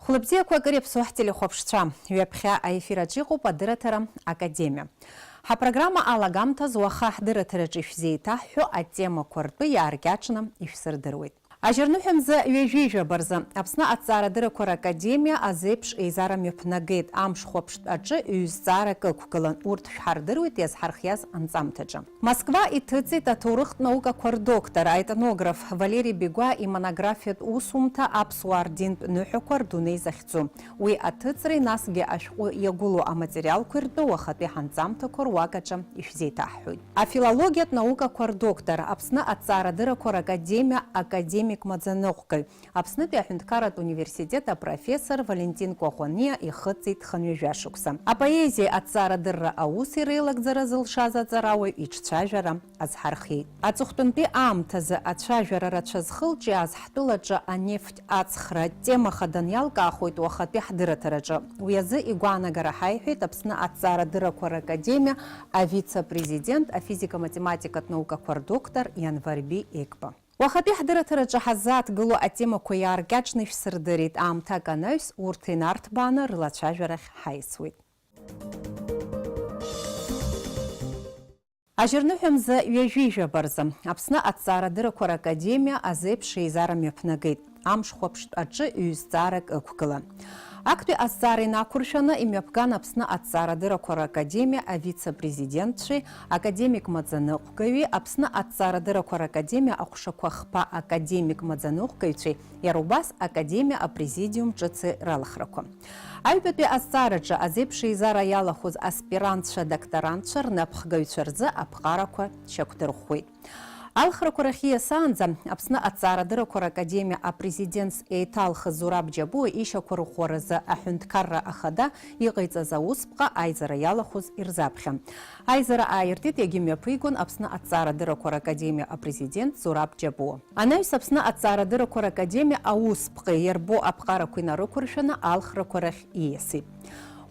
Хлыбзиақәак реиԥсуа ҳтелехәаԥшцәа, ҩаԥхьа аефираҿы иҟоуп адырраҭара академиа. Ҳапрограмма алагамҭаз уаха ҳдырраҭараҿы ишәзеиҭаҳҳәо атемақәа ртәы иааркьаҿны ишәсырдыруеит. Ажьырныҳәамза ҩажәижәаба рзы Аԥсны аҭҵаарадыррақәа ракадемиа азеиԥш еизарамҩаԥнагеит амшхәаԥштә аҿы ҩ-зҵаарак ықәгылан. Урҭ шәҳардыруеит иазҳархиаз анҵамҭаҿы. Москва иҭыҵит аҭоурыхтә наукақәа рдоктор, аетнограф Валери Бегәа имонографиатә усумҭа аԥсуаа рдинтә ныҳәақәа рдунеи захьӡу. Уи аҭыҵреи насгьы ашәҟәы иагәылоу аматериалқәа ртәы уахатәи ҳанҵамҭақәа руакаҿы ишәзеиҭаҳҳәоит. Афилологиатә наукақәа рдоктор, Аԥсны аҭҵаарадыррақәа ракадемиа академик Маӡаныҟәгаҩ, Аԥснытәи аҳәынҭқарратә университет апрофессор Валентин Кәаӷәаниа ихыҵит хынҩажәа шықәса. Апоезиа аҭҵаарадырра аус иреилагӡара зылшаз аҵарауаҩ иҿцәажәара азҳархиеит. Аҵыхәтәантәи аамҭазы ацәажәара рацәа зхылҿиааз ҳтәылаҿы анефть ацхра тема хадан иалкаахоит уахатәи ҳдырраҭараҿы. Уи азы игәаанагара ҳаиҳәеит Аԥсны аҭҵаарадыррақәа ракадемиа авице-президент, афизика-математикатә наукақәа рдоктор Ианварби Екба. Уахатәи ҳдырраҭараҿы ҳазааҭгыло атемақәа иааркьаҿны ишәсырдырит. Аамҭак анаҩс урҭ инарҭбааны рылацәажәарахь ҳаисуеит. Ажьырныҳәамза ҩажәижәаба рзы Аԥсны аҭҵаарадыррақәа ракадемиа азеиԥш еизарамҩаԥнагеит. Амшхәаԥштә аҿы ҩ-зҵаарак ықәгылан. Актәи азҵаара инақәыршәаны имҩаԥган Аԥсны аҭҵаарадыррақәа ракадемиа авице-президентцәеи, академик Маӡаныҟәгаҩи, Аԥсны аҭҵаарадыррақәа ракадемиа аҟәшақәа хԥа академик Маӡаныҟәгаҩцәеи, иара убас академиа апрезидиум ҿыци ралахрақәа. Аҩбатәи азҵаараҿы азеиԥш еизара иалахәыз аспирантцәа, докторантцәа, рнапхгаҩцәа рзы аԥҟарақәа шьақәдырӷәӷәеит. Алхрақәа рахь ииасаанӡа Аԥсны аҭҵаарадыррақәа ракадемиа апрезидентс еиҭалхыз Зураб Џьабуа ишьақәа рӷәӷәаразы аҳәынҭқарра ахада иҟаиҵаз аусԥҟа аизара иалахәыз ирзаԥхьан. Аизара ааиртит иагьымҩаԥигон Аԥсны аҭҵаарадыррақәа ракадемиа апрезидент Зураб Џьабуа. Анаҩс Аԥсны аҭҵаарадыррақәа ракадемиа аусԥҟа иарбо аԥҟарақәа инарықәыршәаны алхрақәа рахь ииасит.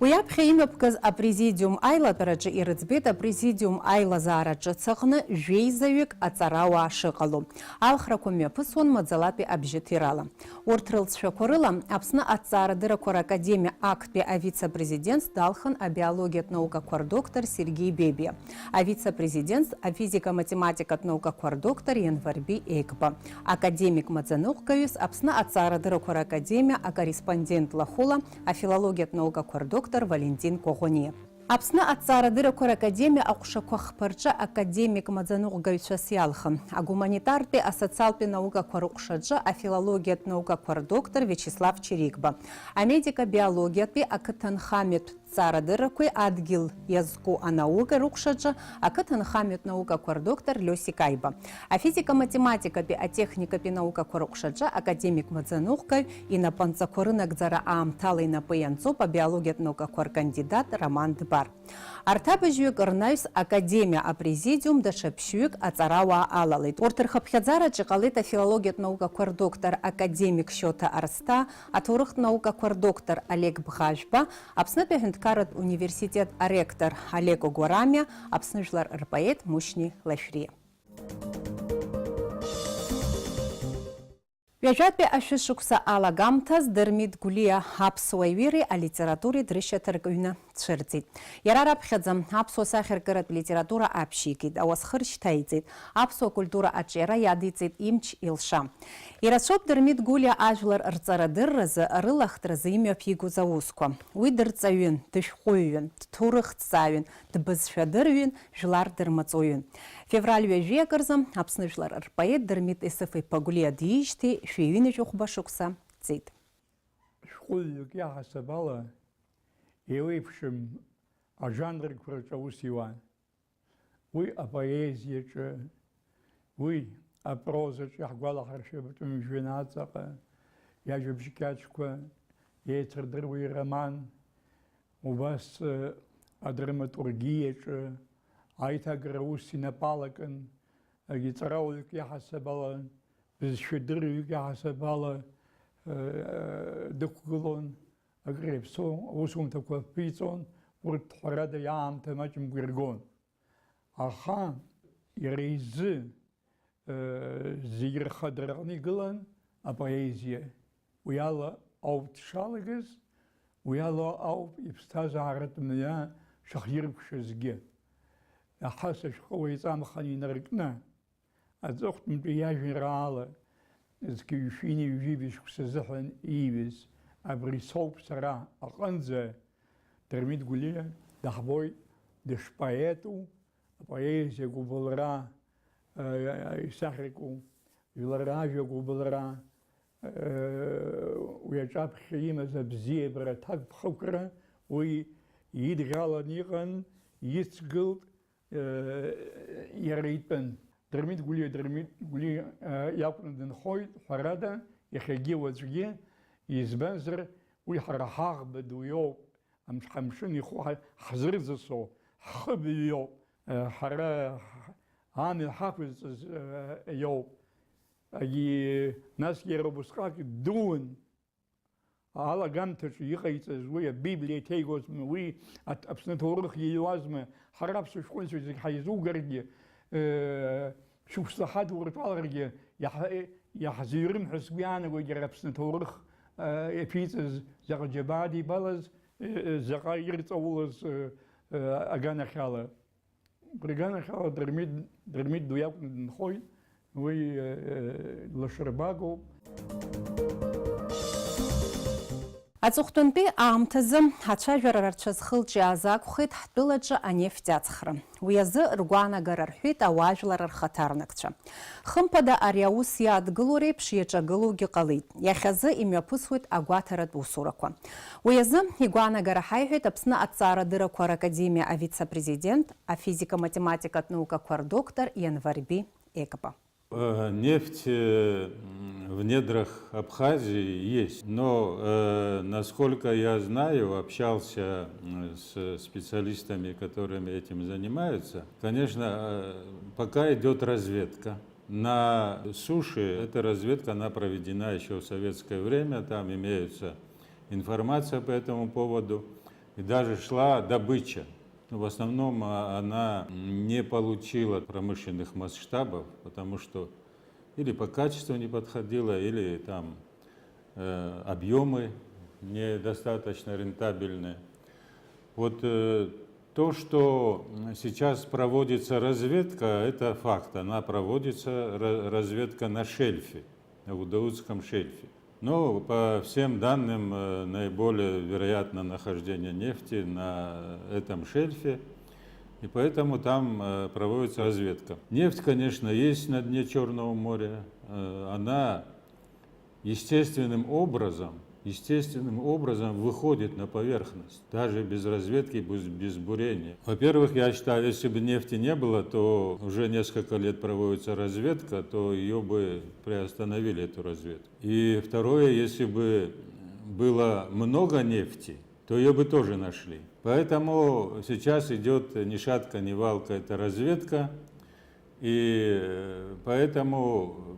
Уи аԥхьа имҩаԥгаз апрезидиум аилатәараҿы ирыӡбеит апрезидиум аилазаара ҿыц аҟны жәеизаҩык аҵарауаа шыҟало. Алхрақәа мҩаԥысуан маӡалатәи абжьыҭирала. Урҭ рылҵшәақәа рыла Аԥсны аҭҵаарадыррақәа ракадемиа актәи авице-президентс далхан абиологиатә наукақәа рдоктор Сергей Бебиа, авице-президентс афизика-математикатә наукақәа рдоктор Ианварби Екба, академик Маӡаныҟәгаҩыс Аԥсны аҭҵаарадыррақәа ракадемиа акорреспондент лахәыла афилологиатә наукақәа рдоктор Валентин Кәаӷәаниа. Аԥсны аҭҵаарадыррақәа ракадемиа аҟәшақәа хԥа академик Маӡаныҟәгаҩцәас иалхан. Агуманитартәи асоциалтәи наукақәа рыҟәшаҿы афилологиатә наукақәа рдоктор Вячеслав Чирикба, амедика-биологиатәи ақыҭанхамҩатә ҭҵаарадыррақәеи адгьыл иазку анаука рыҟәшаҿы ақыҭанхамҩатә наукақәа рдоктор Лиосик Аиба, афизика-математикатәи атехникатәи наукақәа рыҟәшаҿы академик Маӡаныҟәгаҩ инапанҵақәа рынагӡара аамҭала инапы ианҵоуп абиологиатә наукақәа ркандидат Роман Дбар. Арҭ абыжьҩык рнаҩс академиа апрезидиум даҽа ԥшьҩык аҵарауаа алалеит. Урҭ рхыԥхьаӡараҿ иҟалеит афилологиатә наукақәа рдоктор академик Шьоҭа Арсҭа, аҭоурыхтә наукақәа рдоктор Олег Бӷажәба, Аԥснытәи аҳәынҭқарратә университет аректор Олеко Гәарамиа, Аԥсны жәлар рпоет Мушьни Лашәриа. Ҩажәатәи ашәышықәса алагамҭаз Дырмит Гәлиа аԥсуа ҩыреи алитературеи дрышьаҭаркҩны дцәырҵит. Иара раԥхьаӡа аԥсуа сахьаркыратә литература аԥшьигеит, ауасхыр шьҭаиҵеит, аԥсуа культура аҿиара иадиҵеит имч илша. Ирацәоуп Дырмит Гәлиа ажәлар рҵарадырразы, рылахҭразы имҩаԥигоз аусқәа. Уи дырҵаҩын, дышәҟәыҩҩын, дҭоурыхҭҵааҩын, дбызшәадырҩын, жәлар дырмаҵуҩын. Февраль ҩажәиак рзы Аԥсны жәлар рпоет Дырмит Есыф-иԥа Гәлиа диижьҭеи шәиҩынҩажәа шықәса ҵит. Шәҟәыҩҩык иаҳасаб ала еиуеиԥшым ажанрқәа рҿы аус иуан. Уи апоезиаҿы, уи апрозаҿы иаҳгәалаҳаршәап Мжәҩан аҵаҟа, иажәабжь кьаҿқәа еицырдыруа ироман, убас адраматургиаҿы аиҭагара ус инапалакын, иҵарауаҩык иаҳасаб ала, бызшәадырҩык иаҳасаб ала дықәгылон, агреи аԥсуа аусумҭақәа ԥиҵон, урҭ ҳәарада иаамҭа маҷымкәа иргон. Аха иара изы зегьы рхадараны игылан апоезиа. Уи ала ауп дшалагаз, уи ала ауп иԥсҭазааратә мҩа шахиркәшазгьы. Иаҳас ашәҟәы уеиҵамхан инаркны, аҵыхәтәантәи иажәеинраала зқьҩ-шәини ҩжәи шықәса азыҳәан ииҩыз абри соуп сара аҟынӡа Дырмит Гәлиа даҳбоит дышпоету, апоезиа гәыбылра исахьарку, жәларажәа гәыбылра, уи аҿаԥхьа имаз абзиабара аҭакԥхықәра, уи идӷьалан иҟан, ицгылт, иара итәын. Дырмит Гәлиа иакәны дынхоит, ҳәарада, иахьагьы уаҵәгьы, избанзар уи ҳара ҳаӷба ду иоуп, амшын ихәы ҳзырӡысо, ҳхыбаҩ иоуп, ҳара амҩа ҳақәызҵаз иоуп. Насгьы иара убасҟак дуун, алагамҭаҿы иҟаиҵаз уи абиблиа иҭеигозма, уи Аԥсны аҭоурых ииуазма, ҳара аԥсуа шәҟәыҩҩцәа зегьы ҳаизугаргьы, шықәса ҳадуртәаларгьы иаҳзыҩрым ҳәа сгәы иаанагоит иара Аԥсны аҭоурых иаԥиҵаз заҟа џьабаа дибалаз, заҟа ирҵаулаз аганахьала. Убри аганахьала Дырмит ду иакәны дынхоит, уи лашарбагоуп. Аҵыхәтәантәи аамҭазы ацәажәара рцәазхылҿиааз акәхеит ҳтәылаҿы анефть аҵхра. Уи азы ргәаанагара рҳәеит ауаажәлар рхаҭарнакцәа. Хымԥада ари аус иадгыло реиԥш иаҿагылоугьы ҟалеит. Иахьазы имҩаԥысуеит агәаҭаратә усурақәа. Уи азы игәаанагара ҳаиҳәеит Аԥсны аҭҵаарадыррақәа ракадемиа авице-президент, афизика-математикатә наукақәа рдоктор Январби Екапа. Нефть в недрах Абхазии есть, но, насколько я знаю, общался с специалистами, которыми этим занимаются, конечно, пока идет разведка. На суше эта разведка, она проведена еще в советское время, там имеется информация по этому поводу, и даже шла добыча. В основном она не получила промышленных масштабов, потому что или по качеству не подходила, или там объемы недостаточно рентабельные. Вот то, что сейчас проводится разведка, это факт. Она проводится, разведка на шельфе, на Гудаутском шельфе. Но по всем данным, наиболее вероятно нахождение нефти на этом шельфе, и поэтому там проводится разведка. Нефть, конечно, есть на дне Черного моря, она естественным образом выходит на поверхность, даже без разведки, без бурения. Во-первых, я считаю, если бы нефти не было, то уже несколько лет проводится разведка, то ее бы приостановили, эту разведку. И второе, если бы было много нефти, то ее бы тоже нашли. Поэтому сейчас идет ни шатка, ни валка, это разведка, и поэтому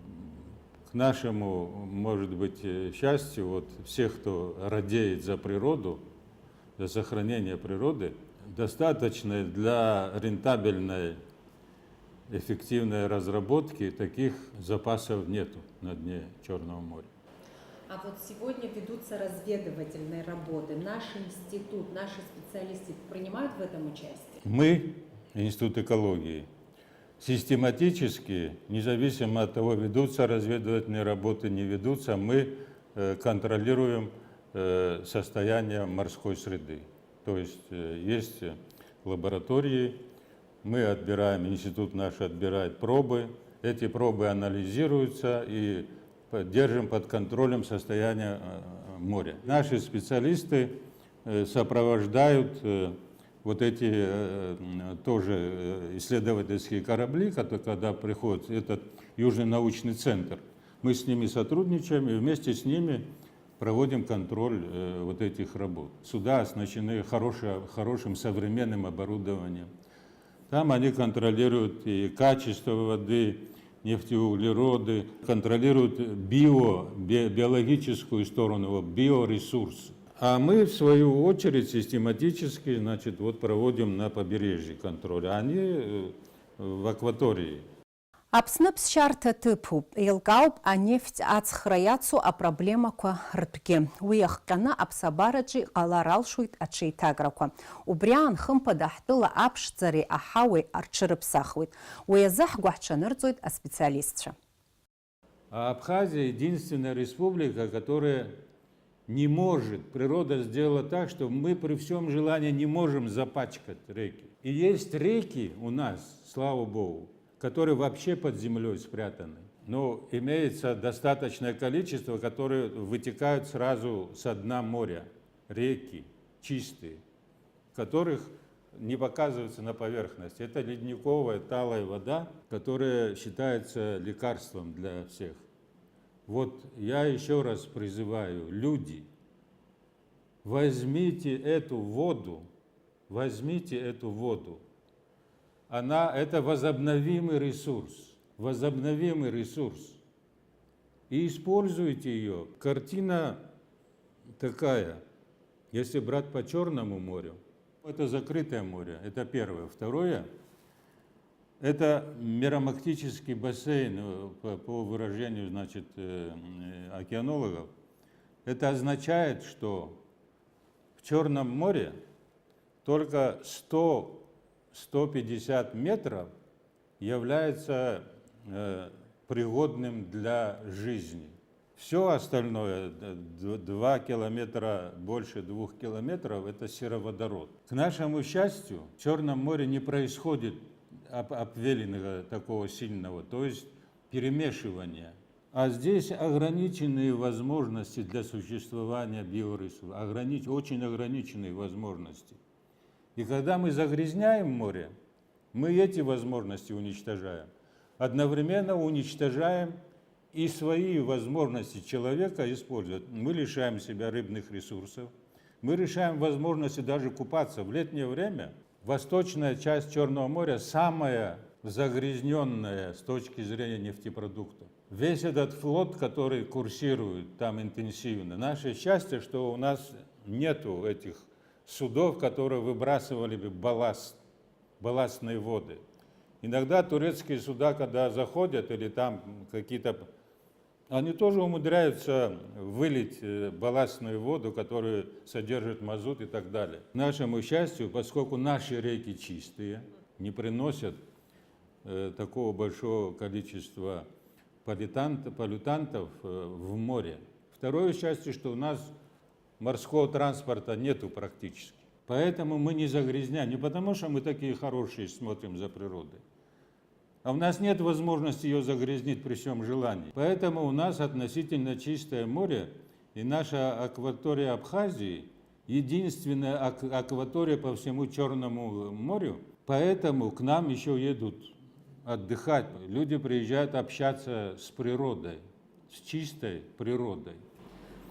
к нашему, может быть, счастью, вот всех, кто радеет за природу, за сохранение природы, достаточно для рентабельной, эффективной разработки таких запасов нету на дне Черного моря. А вот сегодня ведутся разведывательные работы. Наш институт, наши специалисты принимают в этом участие? Мы, Институт экологии, систематически, независимо от того, ведутся разведывательные работы, не ведутся, мы контролируем состояние морской среды. То есть лаборатории, мы отбираем, институт наш отбирает пробы, эти пробы анализируются и держим под контролем состояние моря. Наши специалисты сопровождают вот эти тоже исследовательские корабли, когда приходит этот Южный научный центр. Мы с ними сотрудничаем и вместе с ними проводим контроль вот этих работ. Суда оснащены хорошим современным оборудованием. Там они контролируют и качество воды, нефтеуглероды, контролируют биологическую сторону, биоресурсы. А мы, в свою очередь, систематически, значит, вот проводим на побережье контроль, а они в акватории. Аԥсны ԥсшьарҭа ҭыԥуп, еилкаауп анефть ацхра иацу апроблемақәа ртәгьы. Уи иахҟьаны аԥсабараҿы иҟалар алшоит аҽеиҭакрақәа. Убри аан хымԥада ҳтәыла аԥшӡареи аҳауеи рҽырыԥсахуеит. Уи азы ҳгәаҳҽанырҵоит аспециалистцәа. Абхазия единственная республика, которая не может, природа сделала так, что мы при всем желании не можем запачкать реки. И есть реки у нас, слава Богу, которые вообще под землей спрятаны. Но имеется достаточное количество, которые вытекают сразу со дна моря. Реки чистые, которых не показываются на поверхности. Это ледниковая талая вода, которая считается лекарством для всех. Вот я еще раз призываю, люди, возьмите эту воду. Это возобновимый ресурс, и используйте ее. Картина такая, если брать по Черному морю, это закрытое море, это первое. Второе, это меромактический бассейн, по выражению, значит, океанологов. Это означает, что в Черном море только 100-150 метров является пригодным для жизни. Все остальное, 2 километра, больше 2 километров, это сероводород. К нашему счастью, в Черном море не происходит обвелинга такого сильного, то есть перемешивания. А здесь ограниченные возможности для существования биоресурсов, очень ограниченные возможности. И когда мы загрязняем море, мы эти возможности уничтожаем. Одновременно уничтожаем и свои возможности человека использовать. Мы лишаем себя рыбных ресурсов, мы лишаем возможности даже купаться. В летнее время восточная часть Черного моря самая загрязненная с точки зрения нефтепродуктов. Весь этот флот, который курсирует там интенсивно, наше счастье, что у нас нету этих судов, которые выбрасывали бы балластные воды. Иногда турецкие суда, когда заходят, или там какие-то, они тоже умудряются вылить балластную воду, которая содержит мазут и так далее. К нашему счастью, поскольку наши реки чистые, не приносят такого большого количества полютантов в море. Второе счастье, что у нас морского транспорта нету практически. Поэтому мы не загрязняем, не потому что мы такие хорошие смотрим за природой, а у нас нет возможности ее загрязнить при всем желании. Поэтому у нас относительно чистое море, и наша акватория Абхазии единственная акватория по всему Черному морю. Поэтому к нам еще едут отдыхать. Люди приезжают общаться с природой, с чистой природой.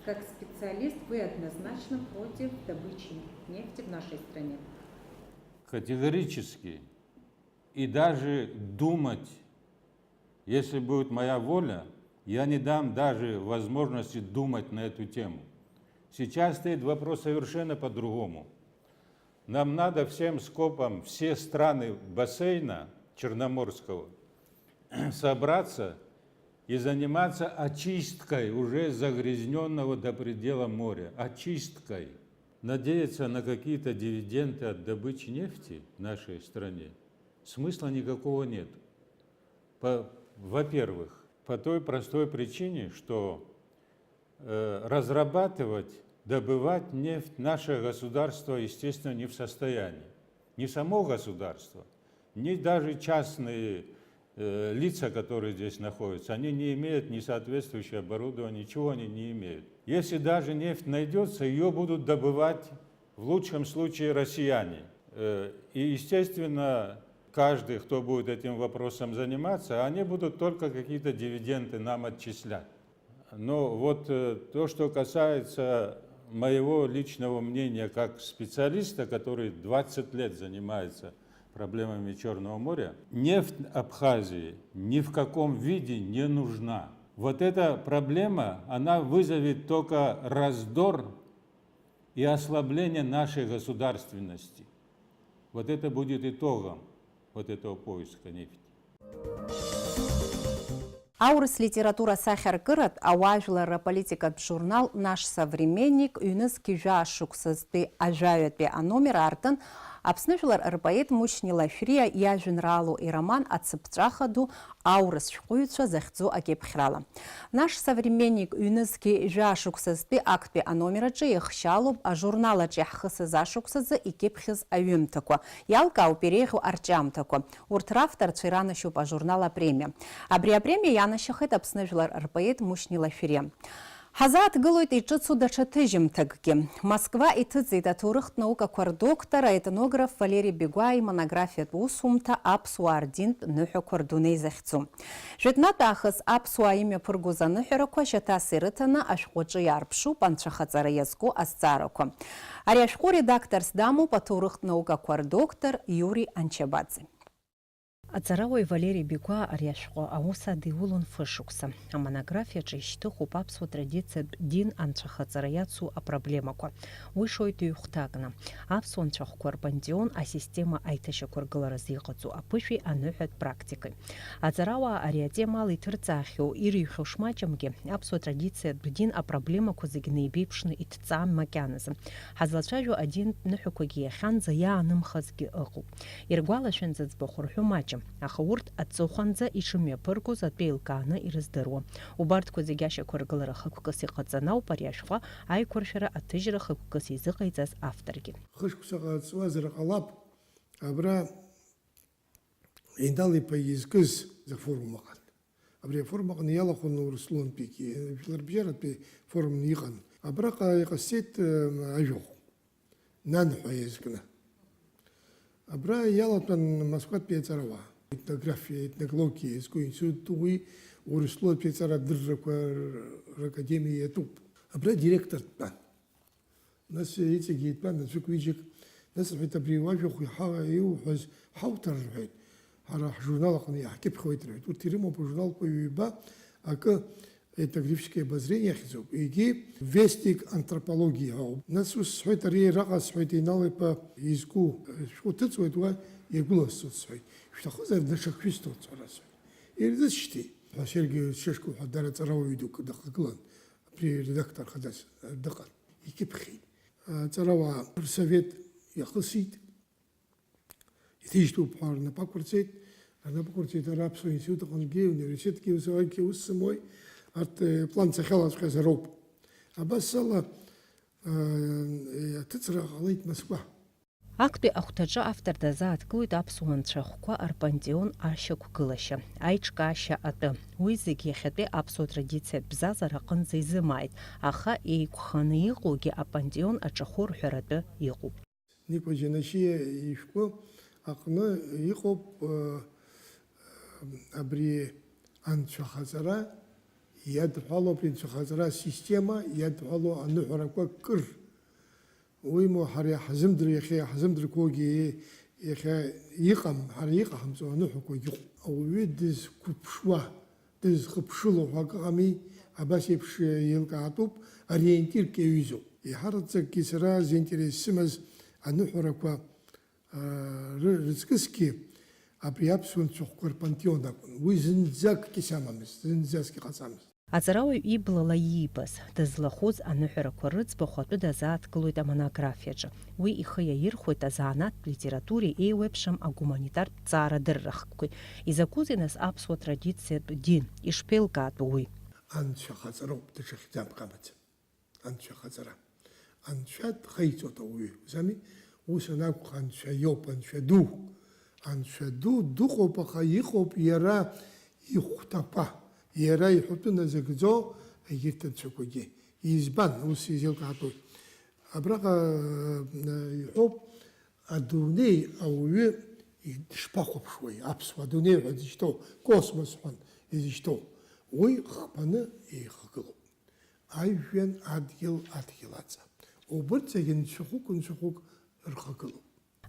Как специалист, вы однозначно против добычи нефти в нашей стране? Категорически. И даже думать, если будет моя воля, я не дам даже возможности думать на эту тему. Сейчас стоит вопрос совершенно по-другому. Нам надо всем скопом, все страны бассейна Черноморского собраться и заниматься очисткой уже загрязненного до предела моря. Очисткой. Надеяться на какие-то дивиденды от добычи нефти в нашей стране смысла никакого нет. Во-первых, по той простой причине, что разрабатывать, добывать нефть наше государство, естественно, не в состоянии. Не само государство, ни даже частные лица, которые здесь находятся, они не имеют ни соответствующего оборудования, ничего они не имеют. Если даже нефть найдется, ее будут добывать в лучшем случае россияне. И, естественно, каждый, кто будет этим вопросом заниматься, они будут только какие-то дивиденды нам отчислять. Но вот то, что касается моего личного мнения как специалиста, который 20 лет занимается проблемами Черного моря, нефть Абхазии ни в каком виде не нужна. Вот эта проблема, она вызовет только раздор и ослабление нашей государственности. Вот это будет итогом вот этого поиска нефти. Аурыс литература сахьаркырат ауажәларра политикатә журнал «Наш современник» ҩныз кьыжәаа шықәсазтәи ажәаҩатәи аномер аартын Аԥсны жәлар рпоет Мушьни Лашәриа иажәеинраалоу ироман ацыԥҵәаха ду аурыс шәҟәыҩҩцәа захьӡу акьыԥхьрала. «Наш современник» ҩнызқьи жәаа шықәсазтәи актәи аномер аҿы ихшьалоуп ажурнал аҿы иаҳхысыз ашықәсазы икьыԥхьыз аҩымҭақәа, иалкаауп иреиӷьу арҿиамҭақәа. Урҭ равторцәа иранашьоуп ажурнал апремиа. Абри апремиа ианашьахеит Аԥсны жәлар рпоет Мушьни Лашәриа. Ҳазааҭгылоит иҿыцу даҽа ҭыжьымҭакгьы. Москва иҭыҵит аҭоурыхтә наукақәа рдоктор аетнограф Валери Бегәа имонографиатә усумҭа аԥсуаа рдинтә ныҳәақәа рдунеи захьӡу. Жәытәнатә аахыс аԥсуаа имҩаԥыргоз аныҳәарақәа шьаҭас ирыҭаны ашәҟәаҿы иаарԥшуп анцәахаҵара иазку азҵаарақәа. Ари ашәҟәы редакторс дамоуп аҭоурыхтә наукақәа рдоктор Иури Анчабаӡе. Аҵарауаҩ Валери Бегәа ари ашәҟәы аус адиулон фышықәса. Амонографиаҿы ишьҭыхуп аԥсуа традициатә дин анцәахаҵара иацу апроблемақәа. Уи шоит ҩ-хәҭакны. Аԥсуа нцәахәқәа рпантеон асистема аиҭашьақәыргылараз иҟаҵоу аԥышәеи аныҳәатә практикеи. Аҵарауаа ари атема ала иҭырҵаахьоу, ирыҩхьоу шмаҷымгьы аԥсуа традициатә дин апроблемақәа зегьы неибеиԥшны иҭҵаам макьаназы. Ҳазлацәажәо адинтә ныҳәақәагьы иахьанӡа иаанымхазгьы ыҟоуп. Иргәалашәанӡа ӡбахә рҳәо маҷым. Аха урҭ аҵыхәанӡа ишымҩаԥыргоз атәы еилкааны ирыздыруам. Убарҭқәа зегьы ашьақәыргылара хықәкыс иҟаҵаны ауп ари ашәҟәы аиқәыршәара аҭыжьра хықәкыс изыҟаиҵаз авторгьы. Хышықәса ҟаҵуазар ҟалап, абра Еидал-иԥа изкыз форум аҟан. Абри афорум аҟны иалахәын урыстәылантәигьы, жәларбжьаратәи форум иҟан. Абраҟа иҟасҵеит ажәахә, нан ҳәа иазкны. Абра иалатәан Москватәи аҵарауаа. Етнографиа, етнологиа иазку институт уи урыстәылатәи аҵара адыррақәа ракадемиа иатәуп. Абра директор дтәан. Нас иҵегьы итәан аӡәык ҩыџьак. Нас рҳәеит, абри уажәахә иуҳәаз ҳауҭар рҳәеит. Ҳара ҳжурнал аҟны иаҳкьыԥхьуеит рҳәеит. Урҭ ирымоуп ажурналқәа ҩба, акы етнографическое обозрение ахьӡуп, егьи вестник антропологиа ауп. Нас ус сҳәеит, ари араҟа сҳәеит, Еинал-иԥа изку шәҟәы ҭыҵуеит, уа иагәыласҵоит сҳәеит. Шәҭахызар даҽак шәысҭоит сҳәара сҳәеит. Ирзысшьҭит. Сергеи Шешко ҳәа дара аҵарауаҩ дук дахагылан, абри редактор хадас дыҟан, икьыԥхьит. Аҵарауаа рсовет иахысит, иҭижьтәуп ҳәа рнапақәырҵеит ара аԥсуа институт аҟынгьы, университетгьы ус сымои, арҭ план захьалаҵәҟьаз роуп. Абас ала аҭыҵра ҟалеит Москва. Актәи ахәҭаҿы автор дазааҭгылоит аԥсуа нцәахәқәа рпантеон ашьақәгылашьа, аиҿкаашьа атәы. Уи зегьы иахьатәи аԥсуа традициатә бзазара аҟынӡа изымааит, аха еиқәханы иҟоугьы апантеон аҿахәы рҳәаратәы иҟоуп. Никәа Џьанашьиа ишәҟәы аҟны иҟоуп абри анцәахаҵара иадҳәало, абри анцәахаҵара асистема иадҳәало аныҳәарақәа кыр. Уимо ҳара иаҳзымдыруа, иахьа иаҳзымдырқәоугьы иахьа иҟам, ҳара иҟаҳамҵо аныҳәақәагьы ыҟоуп. Ауаҩы дызқәыԥшуа, дызхыԥшыло ҳәа акы ыҟами, абас еиԥш еилкаатәуп, ориентирк иаҩызоуп. Иҳараӡакгьы сара зинтерес сымаз аныҳәарақәа рыҵкысгьы абри аԥсуа нцәахәқәа рпантеон акәын. Уи зынӡакгьы самамызт, зынӡаск иҟаҵамызт. Аҵарауаҩ иблала иибаз, дызлахәыз аныҳәарақәа рыӡбахә атәы дазааҭгылоит амонографиаҿы. Уи ихы иаирхәоит азаанаттә литературеи еиуеиԥшым агуманитартә ҭҵаарадыррахқәеи. Изакәызеи нас аԥсуа традициатә дин, ишԥеилкаатәу уи? Анцәахаҵароуп, даҽа хьӡамкк амаӡам. Анцәахаҵара. Анцәа дхеиҵоит ауаҩы, узами? Ус анакәха анцәа иоуп, анцәа ду. Анцәа ду дыҟоуп, аха иҟоуп иара ихәҭақәа. Иара иҳәатәы назыгӡо егьырҭ анцәақәагьы. Избан, ус изеилкаатәуеит. Абраҟа иҳәоуп, адунеи ауаҩы дышԥахәаԥшуеи, аԥсуа адунеи ҳәа зышьҭоу, космос ҳәа изышьҭоу. Уи хԥаны еихагылоуп. Ажәҩан, адгьыл, адгьылаҵа. Убырҭ зегьы нцәахәык рхагылоуп.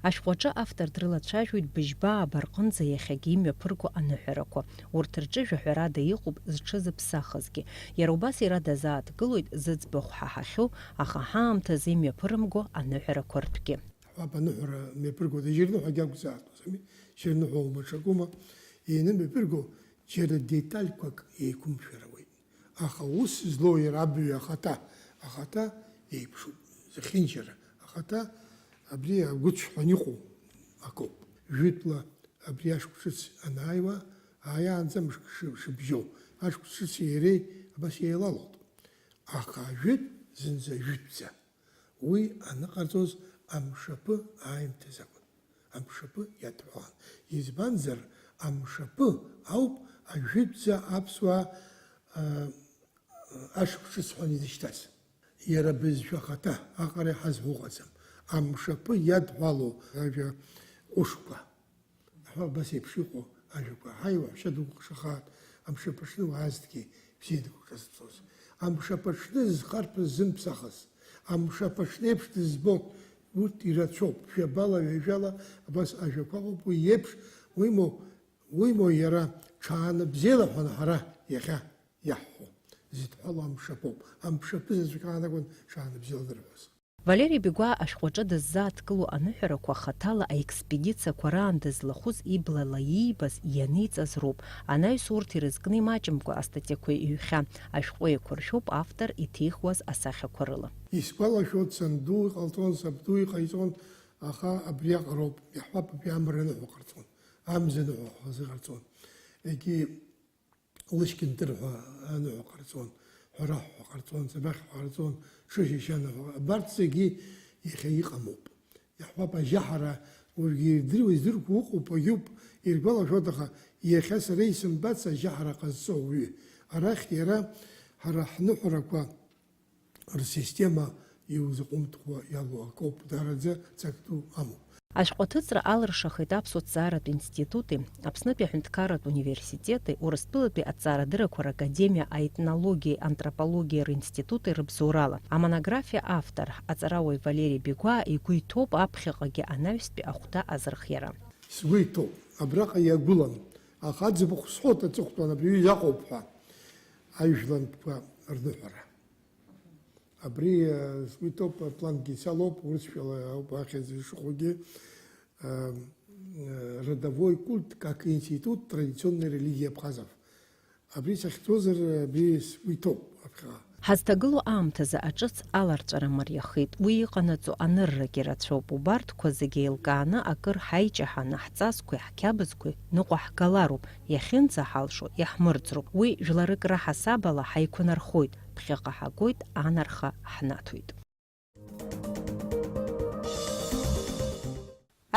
Ашәҟәаҿы автор дрылацәажәоит быжьбаа абарҟынӡа иахьагьы имҩаԥырго аныҳәарақәа. Урҭ рҿы жәаҳәарада иҟоуп зҽызыԥсахызгьы. Иара убас иара дазааҭгылоит зыӡбахә ҳаҳахьоу, аха ҳаамҭазы имҩаԥырымго аныҳәарақәа ртәгьы. Ҳаб аныҳәара мҩаԥыргода ижьырныҳәагьы акәзаат, узами? Шьырныҳәа ума ҽакума, ианымҩаԥырго џьара детальқәак еиқәымшәаруеит. Аха ус злоу иара абҩа ахаҭа еиԥшуп, зехьынџьара ахаҭа абри агәыцәҳәан иҟоу акоуп. Жәытәла абри ашықәс ҿыц анааиуа, ааиаанӡа мышк шыбжьоу, ашықәс ҿыци иареи абас еилалоит. Аха ажәытә зынӡа жәытәӡа. Уи аныҟарҵоз амшаԥы ааимҭаз акәын. Амшаԥы иадҳәалан. Избанзар, амшаԥы ауп ажәытәӡа аԥсуаа ашықәс ҿыц ҳәан изышьҭаз. Иара бызшәа ахаҭа аҟара иҳазҳәо ыҟаӡам. Амшаԥы иадҳәалоу ажәа ҟәышқәа. Абас еиԥш иҟоу ажәақәа. Ҳаи, уаҳәшьа дук шахаат, амшаԥ аҽны уаазҭгьы бзианы уҿазҵоз. Амшаԥ аҽны зхарԥаз зымԥсахыз. Амшаԥ аҽны еиԥш дызбон. Урҭ ирацәоуп. Шәабала, ҩажәала, абас ажәақәа ыҟоуп. Уи еиԥш уимоу иара ҽааны бзиала ҳәаны ҳара иахьа иаҳҳәо. Зидҳәало амшаԥоуп. Амшаԥы заҵәык аанагон ҽааны бзиала дырҳәоз. Валери Бегәа ашәҟәаҿы дыззааҭгыло аныҳәарақәа хаҭала аекспедициақәа раан дызлахәыз иблала иибаз ианиҵаз роуп. Анаҩс урҭ ирызкны имаҷымкәа астатиақәа иҩхьан. Ашәҟәы еиқәыршәоуп автор иҭихуаз асахьақәа рыла. Исгәалашәоит санду иҟалҵон, сабду иҟаиҵон, аха абриаҟароуп. Иаҳҳәап, абри амра ныҳәо ҟарҵон, амза ныҳәо ҟарҵон, егьи лышькьынтыр ҳәа аныҳәо ҟарҵон, ҳәарахәҳәа ҟарҵон, ҵабахьҳәа ҟарҵон, ҽышьышьаныҳәа. Абарҭ зегьы иахьа иҟамоуп. Иаҳҳәап, ажьаҳара уажәгьы ирдыруа издыркәа ыҟоуп, агьуп, иргәалашәоит, аха иахьа сара исымбац ажьаҳара ҟазҵо ауаҩы. Арахь иара ҳара ҳныҳәарақәа рсистема иузаҟәымҭхуа иалоу акоуп, дараӡа ҵак ду амоуп. Ашәҟәаҭыҵра алыршахеит Аԥсуа ҭҵааратә институти, Аԥснытәи аҳәынҭқарратә университети, Урыстәылатәи аҭҵаарадыррақәа ракадемиа аетнологиеи антропологиеи ринститути рыбзоурала. Амонографиа автор аҵарауаҩ Валери Бегәа игәы иҭоуп аԥхьаҟагьы анаҩстәи ахәҭа азырхиара. Сгәы иҭоуп, абраҟа иагәылан, аха аӡбахә сҳәоит аҵыхәтәан абри иаҟоуп ҳәа ажәлантәқәа рныҳәара. Абри сгәы иҭоуп, плангьы салоуп, урысшәала ауп ахьӡ ишыҟоугьы, родовой культ как институт традиционной религии абхазов. Абри сахьцозар, абри сгәы иҭоуп аԥхьаҟа. Ҳазҭагылоу аамҭазы аҿыц аларҵәара мариахеит. Уи иҟанаҵо аныррагьы рацәоуп. Убарҭқәа зегьы еилкааны акыр ҳаиҷаҳаны ҳҵасқәеи ҳқьабзқәеи ныҟәа ҳгалароуп. Иахьынӡаҳалшо иаҳмырӡроуп. Уи жәларык раҳасабала ҳаиқәнархоит. Ԥхьаҟа ҳагоит, анарха ҳнаҭоит.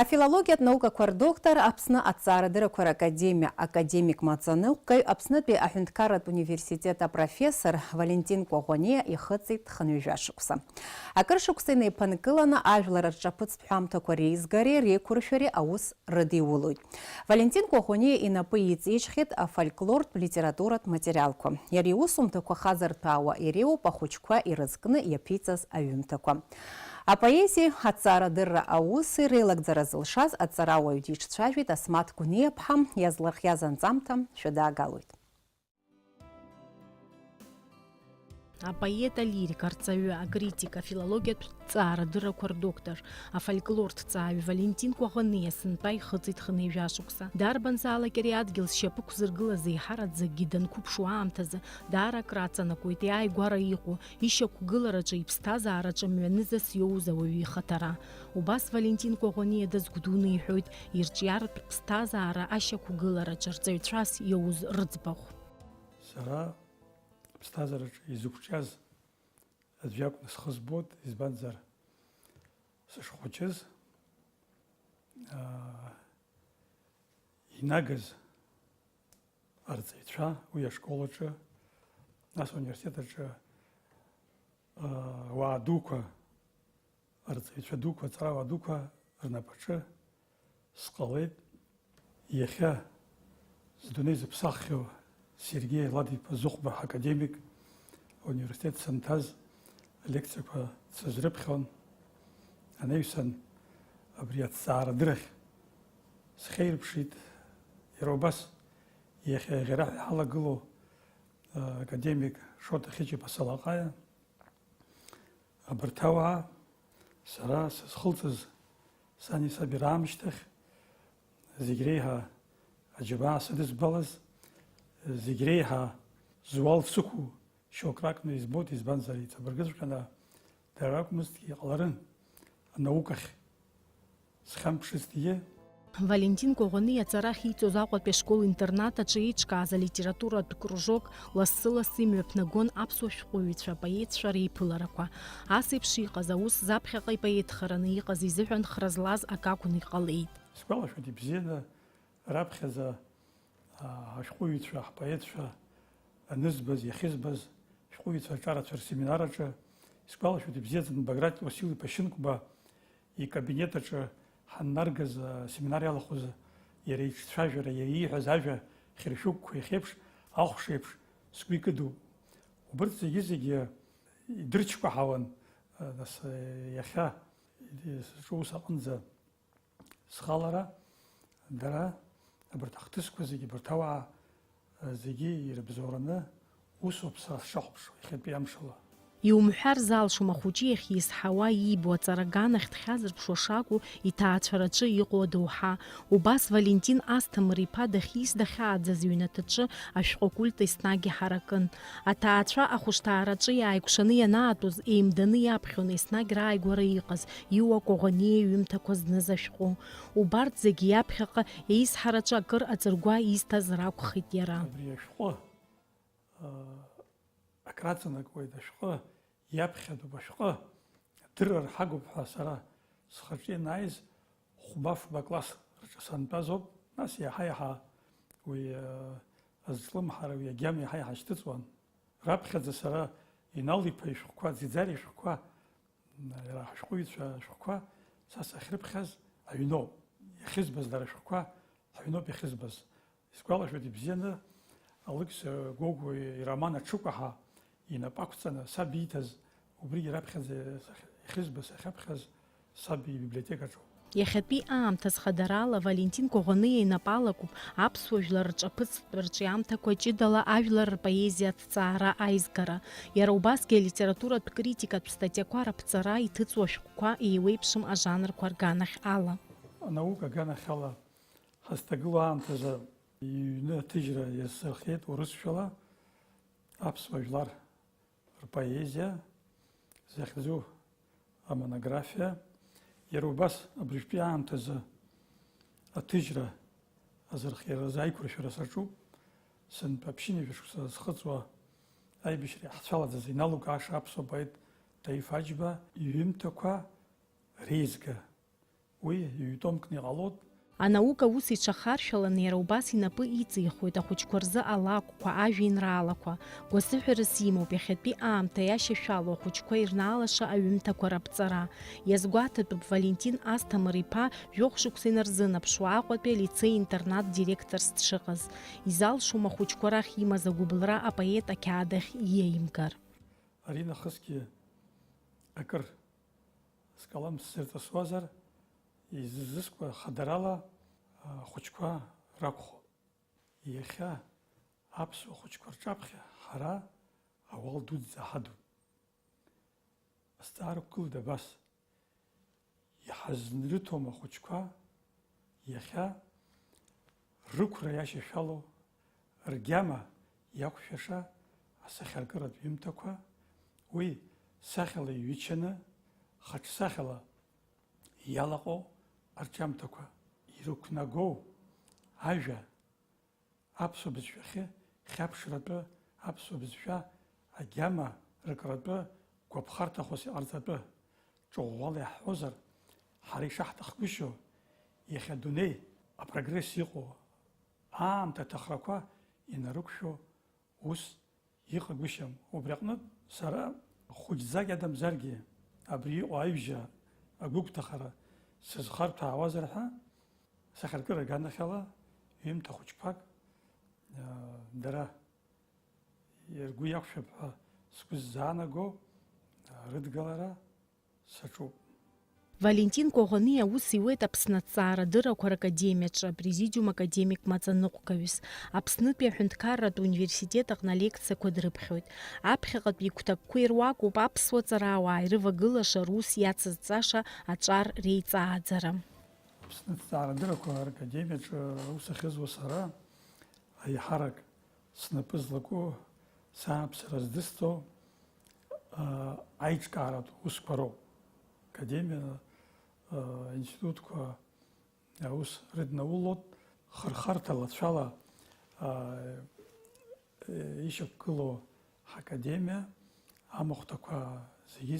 Афилологиатә наукақәа рдоктор, Аԥсны аҭҵаарадыррақәа ракадемиа академик маҵаныҟәгаҩ, Аԥснытәи аҳәынҭқарратә университет апрофессор Валентин Кәаӷәаниа ихыҵит хынҩажәа шықәса. Акыр шықәса инеиԥынкыланы ажәлар рҿаԥыцтә ҳәамҭақәа реизгареи реиқәыршәареи аус рыдиулоит. Валентин Кәаӷәаниа инапы иҵеиџьхеит афольклортә литературатә материалқәа. Иара иусумҭақәа хазырҭәаауа иреиуоуп ахәыҷқәа ирызкны иаԥиҵаз аҩымҭақәа. Апоезиа аҭҵаарадырра ауси реилагӡара зылшаз аҵарауаҩ диҿцәажәеит Асмаҭ Гәниа-ԥҳа, иазлырхиаз анҵамҭа шәадаагалоит. Апоет, алирик, арҵаҩы, акритик, афилологиатә ҭҵаарадыррақәа рдоктор, афольклортә ҭҵааҩ Валентин Кәаӷәаниа сынтәа ихыҵит хынҩажәа шықәса. Дарбанзаалак ари адгьыл зшьапы ықәзыргылаз еиҳараӡакгьы данқәыԥшуа аамҭазы даара акраҵанакуеит иааигәара иҟоу, ишьақәгылараҿы, иԥсҭазаараҿы мҩанызас иоуз ауаҩы ихаҭара. Убас Валентин Кәаӷәаниа дазгәдуны иҳәоит ирҿиаратә ԥсҭазаара ашьақәгылараҿы рҵаҩцәас иоуз рыӡбахә. Сара ԥсҭазаараҿы изықәҿиаз аӡәы акәны схы збоит, избанзар сышхәыҷыз инагаз арҵаҩцәа уи ашкол аҿы, нас университет аҿы ауаа дуқәа, арҵаҩцәа дуқәа, аҵарауаа дуқәа рнапаҿы сҟалеит. Иахьа здунеи зыԥсаххьоу Сергей Ладиԥа Зыхәба академик университет санҭаз лекциақәа сызрыԥхьон. Анаҩсан абри аҭҵаарадыррахь схеирԥшит. Иара убас иахьа иӷьара ҳалагылоу академик Шоҭа Хиҷиԥа Салаҟаиа, абарҭ ауаа сара сызхылҵыз сани саби раамышьҭахь зегь реиҳа аџьабаа сыдызбалаз зегь реиҳа зуал сықәу шьоук ракәны избоит, избанзар иҵабыргыҵәҟьаны дара ракәмызҭгьы иҟаларын анаукахь зхьамԥшызҭгьы. Валентин Коӷониа аҵара ахьиҵоз Аҟәатәи ашкол-интернат аҿы еиҿкааз алитературатә кружок лассы-лассы имҩаԥнагон аԥсуа шәҟәыҩҩцәа, апоетцәа реиԥыларақәа. Ас еиԥш иҟаз аус заԥхьаҟа ипоетхараны иҟаз изыҳәан хра злаз ак акәны иҟалеит. Сгәалашәоит ибзианы раԥхьаӡа ашәҟәыҩҩцәа, ҳпоетцәа анызбаз, иахьызбаз шәҟәыҩҩцәа аҿарацәа рсеминар аҿы сгәалашәоит ибзиаӡаны Баграт Уасил Пашьынқәба икабинет аҿы ҳаннаргаз асеминар иалахәыз иара иҿцәажәара, иара ииҳәаз ажәа хьыршәыгәқәа иахьеиԥш, ахәша еиԥш сгәы икыду. Убырҭ зегьы идырчкәаҳауан нас иахьа ус аҟынӡа схалара, дара абарҭ ахҭысқәа зегьы, абарҭ ауаа зегьы ирыбзоураны усоуп сшахәаԥшуа иахьатәи амшала. Иумҳәар залшом ахәыҷы иахь изҳауа иибо аҵараганахь дхьазырԥшуа шакәу иҭаацәараҿы иҟоу адоуҳа. Убас Валентин Асҭамыр-иԥа дахьааӡаз иҩнаҭаҿы ашәҟәы-культ еснагь иҳаракын. Аҭаацәа ахәышҭаараҿы иааикәшаны ианаатәоз еимданы иаԥхьон еснагь рааигәара иҟаз Иуа Коӷониа иҩымҭақәа зныз ашәҟәы. Убарҭ зегьы иаԥхьаҟа еизҳараҿы акыр аҵаргәа изҭаз ракәхеит иара. Абри ашәҟәы акраҵанакуеит, ашәҟәы иаԥхьатәуп, ашәҟәы адырра рҳагуп ҳәа сара схаҿы ианааиз хәба-фба класс рҿы сантәаз ауп. Нас иаҳа-иаҳа уи азҿлымҳара, уи агьама иаҳа-иаҳа шьҭыҵуан. Раԥхьаӡа сара Инал-иԥа ишәҟәқәа, Ӡиӡари ишәҟәқәа, ҳашәҟәыҩҩцәа ашәҟәқәа са сахьрыԥхьаз аҩноуп. Иахьызбаз дара ашәҟәқәа аҩноуп иахьызбаз. Исгәалашәоит ибзианы Алықьса Гогәу ироман Аҽыкәаҳа инапы ақәҵаны саб ииҭаз, убригьы раԥхьаӡа иахьызбаз, ахьаԥхьаз саб ибиблиотекаҿоуп. Иахьатәи аамҭа зхадарала Валентин Коӷониа инапы алакуп аԥсуа жәлар рҿаԥыцтә рҿиамҭақәа ҷыдала ажәлар рпоезиа аҭҵаара аизгара. Иара убасгьы алитературатә критикатә статиақәа раԥҵара иҭыҵуа ашәҟәқәа еиуеиԥшым ажанрқәа рганахь ала. Анаука аганахь ала ҳазҭагылоу аамҭазы иҩны аҭыжьра иазсырхиеит урысшәала аԥсуа жәлар рпоезиа захьӡу амонографиа. Иара убас абыржәтәи аамҭазы аҭыжьра азырхиаразы аиқәыршәара саҿуп. Сынтәа аԥшьынҩажәа шықәса зхыҵуа аибашьра ҳцәалаӡаз иналукааша аԥсуа поет Таиф Аџьба иҩымҭақәа реизга. Уи ҩ-томкны иҟалоит. Анаука ус иҽахаршәаланы иара убас инапы иҵихуеит ахәыҷқәа рзы алакәқәа, ажәеинраалақәа. Гәасыҳәарас имоуп иахьатәи аамҭа иашьашәалоу ахәыҷқәа ирнаалаша аҩымҭақәа раԥҵара. Иазгәаҭатәуп Валентин Асҭамыр-иԥа жәохә шықәса инарзынаԥшуа Аҟәатәи алицеи-интернат директорс дшыҟаз. Изалшом ахәыҷқәа рахь имаз агәыблра апоет ақьаадахь иеимгар. Ари нахысгьы акыр скалам сзырҵысуазар, изызква хадарала хәыҷқәа ракәхоит. Иахьа аԥсуа хәыҷқәа рҿаԥхьа ҳара ауал дуӡӡа ҳадуп. Азҵаара ықәгылоит абас. Иҳазнрыҭом ахәыҷқәа иахьа рықәра иашьашәалоу, ргьама иақәшәаша асахьаркыратә ҩымҭақәа, уи сахьала иҩычаны, хаҿсахьала иалаҟоу арҿиамҭақәа ирықәнагоу ажәа аԥсуа бызшәахьы хьаԥшратәы, аԥсуа бызшәа агьама рыкратәы, гәаԥхарҭахәас иҟарҵатәы ҿыӷәӷәала иаҳҳәозар, ҳара ишаҳҭахгәышьо иахьа адунеи апрогресс иҟоу аамҭа аҭахрақәа инарықәшәо ус иҟагәышьам. Убри аҟнытә сара хәыҷӡак адамзаргьы абри иҟоу аҩжьа агәыгәҭахара сызхарҭәаауазар ҳәа сахьаркыра аганахь ала ҩымҭа хәыҷқәак дара ргәы иақәшәап ҳәа сгәы сзаанаго рыдгалара саҿуп. Валентин Коӷониа ус иуеит Аԥсны аҭҵаарадыррақәа ракадемиаҿы апрезидиум академик маҵаныҟәгаҩыс. Аԥснытәи аҳәынҭқарратә университет аҟны алекциақәа дрыԥхьоит. Аԥхьаҟатәи игәҭакқәа ируакуп аԥсуа ҵараауаа ирывагылаша рус иацызҵаша аҿар реиҵааӡара. Аԥсны аҭҵаарадыррақәа ракадемиаҿы аус ахьызуа сара аиҳарак снапы злаку сааԥсара здысҭо аиҿкааратә усқәа роуп. Академиа, институтқәа аус рыднаулот хырхарҭала цәала ишьақәгылоу ҳакадемиа амахәҭақәа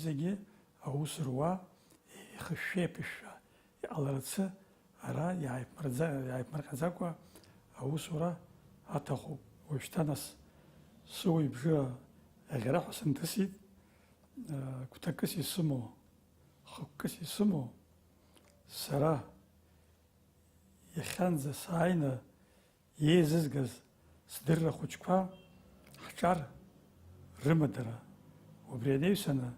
зегьы аус руа ихышәшәа-еиԥышәшәа иҟаларцы ара иааиԥмырҟьаӡакәа аусура аҭахуп. Уажәшьҭа нас сыуа ибжьы аӷьараҳәа сынҭысит, гәҭакыс исымоу, хықәкыс исымоу, сара иахьанӡа сааины еизызгаз сдырра хәыҷқәа ҳҿар рымадара. Убри аneҩсаны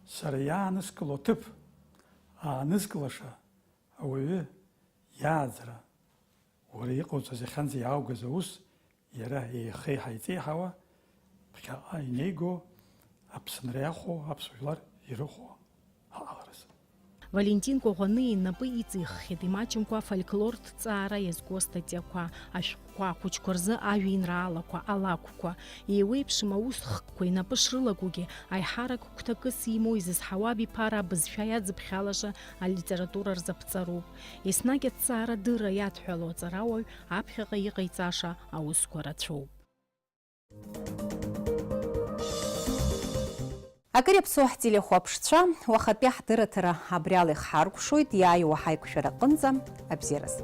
сара иааныскыло аҭыԥ аанызкылаша ауаҩы иааӡара. Уара иҟауҵаз иахьанӡа иааугаз аус иара еихеиҳа-иҵеиҳауа ԥхьаҟа инеиго Аԥсынра иахо, аԥсуа жәлар ирыхәо ҳаҟаларыз. Валентин Коӷәаны инапы иҵиххьеит имаҷымкәа афольклортә ҭҵаара иазку астатиақәа, ашәҟәқәа, ахәыҷқәа рзы ажәеинраалақәа, алакәқәа. Еиуеиԥшым аус хкқәа инапы шрылагогьы аиҳарак гәҭакыс имоу изызҳауа абиԥара абызшәа иаӡыԥхьалаша алитература рзаԥҵароуп. Еснагь аҭҵаарадырра иадҳәало аҵарауаҩ аԥхьаҟа иҟаиҵаша аусқәа рацәоуп. Акыр иаԥсоу ҳтелехәаԥшцәа, уахатәи ҳдырраҭара абриала ихҳаркәшоит, иааиуа ҳаиқәшәара аҟынӡа абзиараз.